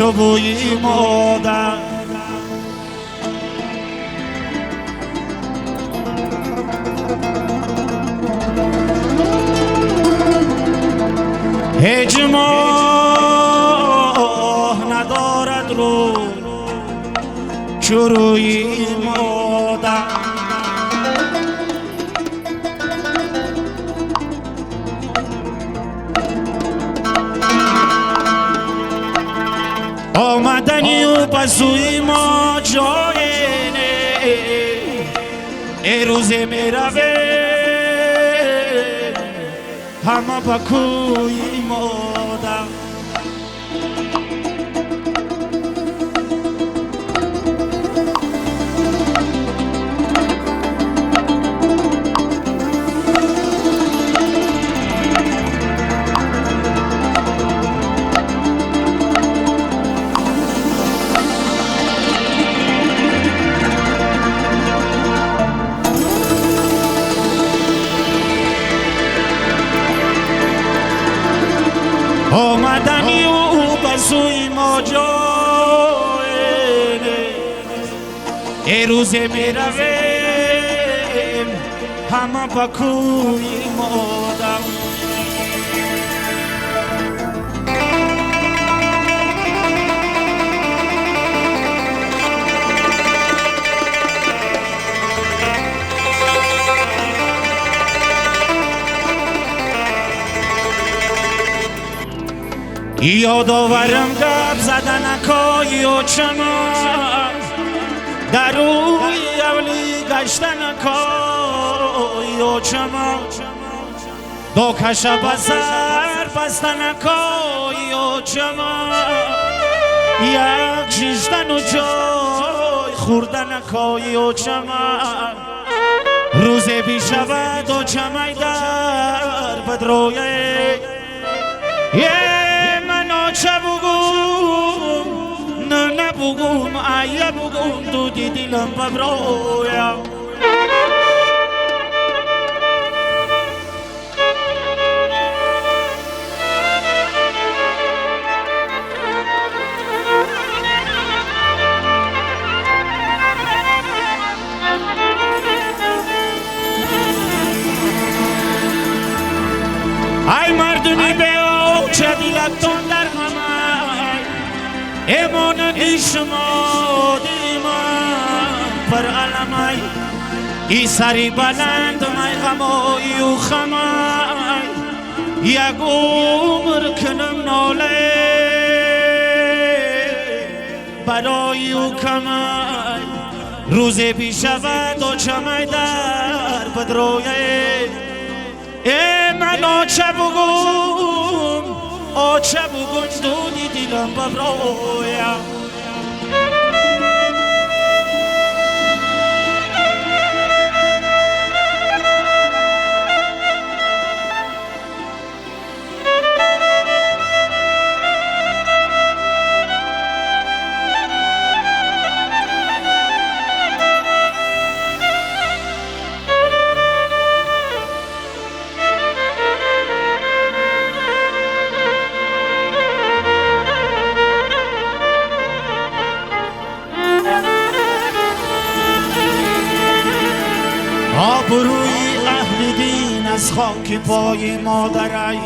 چو بوی مادر هیچ ماه ندارد رو چو روی مادر آمدنی و پسوی ما جای نه ای روز می روه همه بکوی مادر آمدنی او بسوی ما جای ای روز می رویم همه بکوی مادر یادآورم گپ زدن اکای و چمن در روی اولی گشتن اکای و چمن دو کشه بسر بستن اکای و چمن یک شیشتن و جای خوردن اکای و چمن روز بی شود و چمای در بدرویه چه بگم نه بگم ایه بگم تو دی دلم ببرویم ای مردمی به او چه دیلتون در ایمان نیشما دیمان پر علمی ای سری بلند می غمایی و خمای یک عمر کنم ناله برای و کمای روز بی شود و چمی در بدرویه ای من آچه بگم آچه بگن دودی دیلم ببرویم آبروی اهل دین از خاک پای مادرای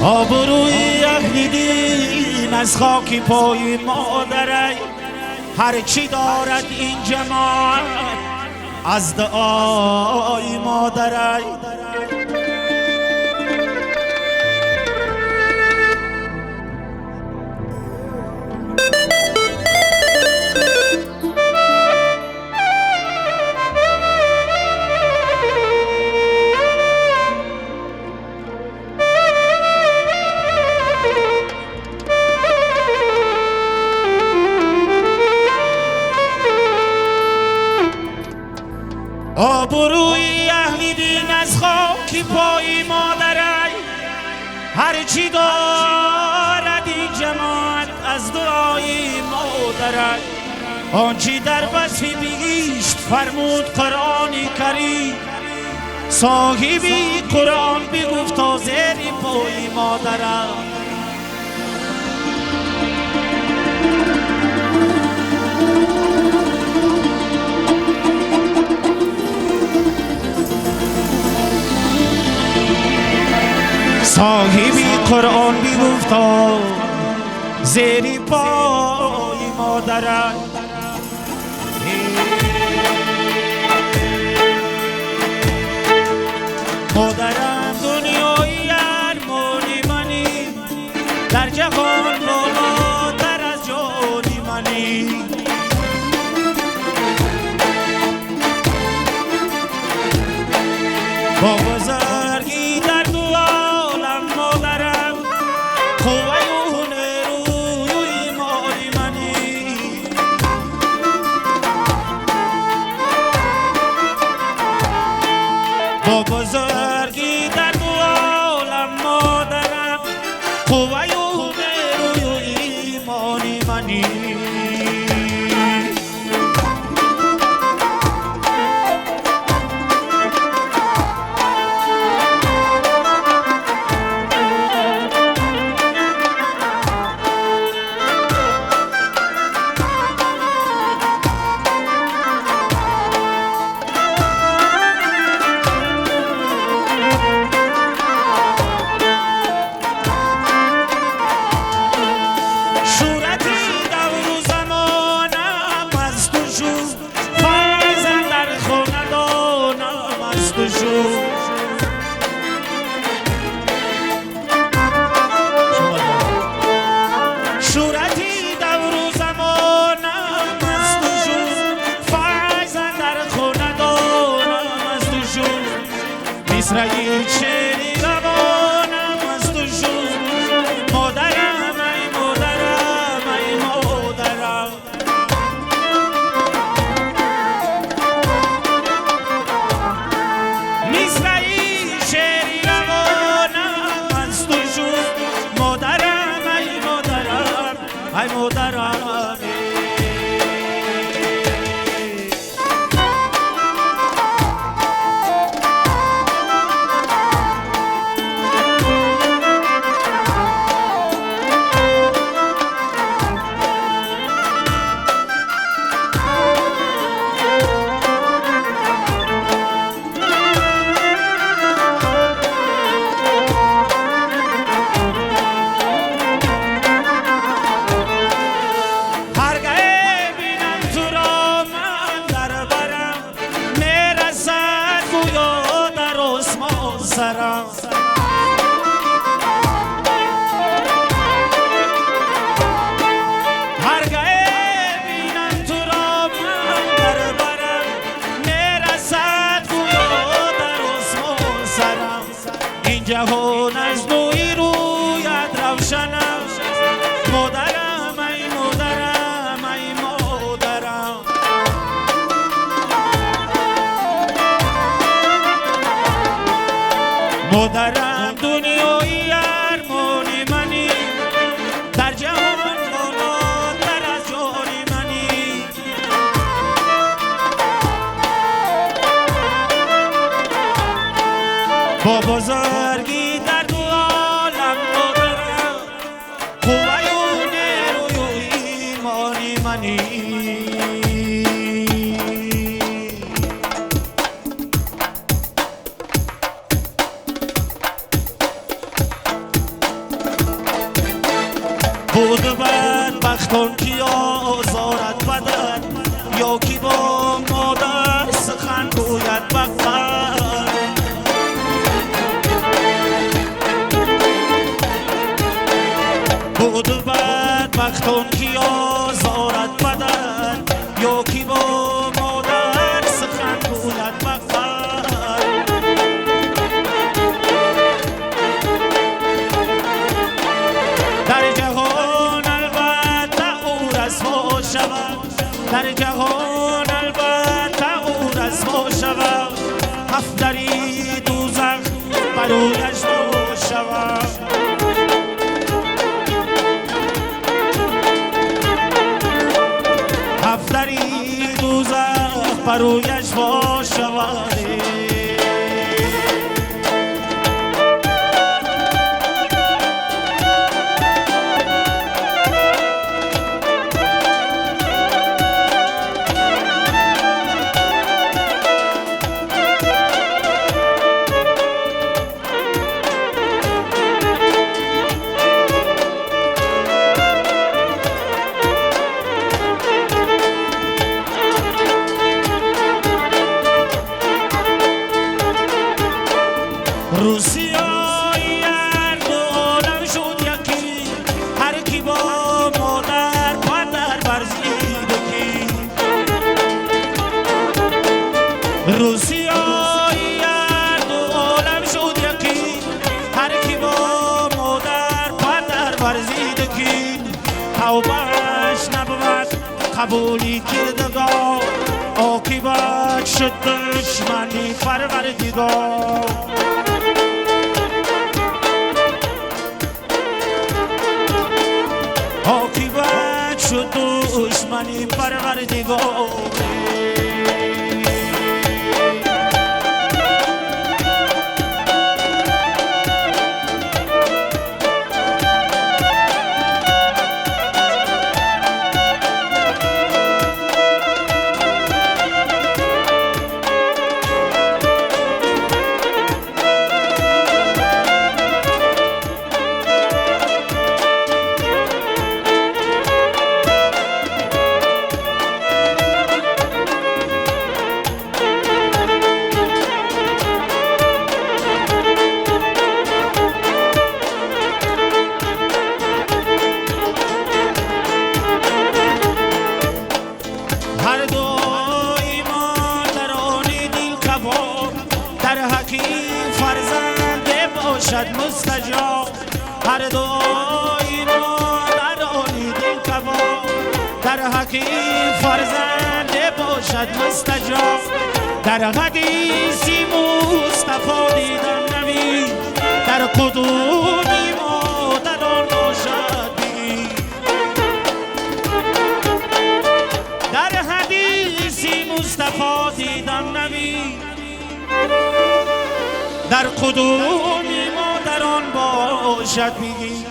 آبروی اهل دین از خاک پای مادرای هرچی دارد این جماعت از دعای مادرای آبروی اهل دین از خاک پای مادرای هرچی دارد این جماعت از دعای مادرای آنچی در وصف بیشت فرمود قرآن کریم صاحبی قرآن بگفت تا زیر پای مادرم صاحبی قرآن بگفت تا زیر پای مادرم مادرم دنیای ارمانی منی در جهان بالاتر از جانی منی با بزرگی در دو عالم مادرم قوه روی ایمانی منی با بزرگی در دو عالم مادرم قوه روی ایمانی منی شورتی دور زمانم مست و شور فایزن در خاندانم مست و شور مصرعی شعری روانم مست و شور مادرم ای مادرم ای مادرم مصرعی شعری روانم مست و شور مادرم ای مادرم ای مادرم هرگاه بینم تو را من در برم میرسد گویا در آسمان سرم این جهان از نوعی رویت روشنم مادرم ای مادرم ای مادرم مادرم دنیای ارمانی منی در جهان بالاتر از جانی منی با بزرگی در دو عالم مادرم قوه روی ایمانی منی بود بدبختان کی آزارت بدن یا کی با مادر سخن گوید بغل بود بدبختان کی آزارت بدن یا کی با مادر سخن گوید بغل در جهان البته او رسوا شود در جهان البته او رسوا شود هفتری دوزخ برویش وا شود هفتری دوزخ برویش وا شود روسیایی هر دو عالم شد یکی، هر کی با مادر پدر ورزید کی. روسیایی هر دو عالم شد یکی، هر کی با مادر پدر ورزید کی. توبهش نبود قبولی کردگار، عاقبت شد دشمنی پروردگار. عاقبت شد دشمنی پروردگار. هر دو ایمان در آن دل کباب، در حقی فرزند باشد مستجاب. هر دو ایمان در آن دل کباب، در حقی فرزند باشد مستجاب. در حدیثی مصطفی دیدم نبی، در قدومی مادران باشد بی. در حدیثی مصطفی دیدم نبی، در قدومی مادران باشد بی.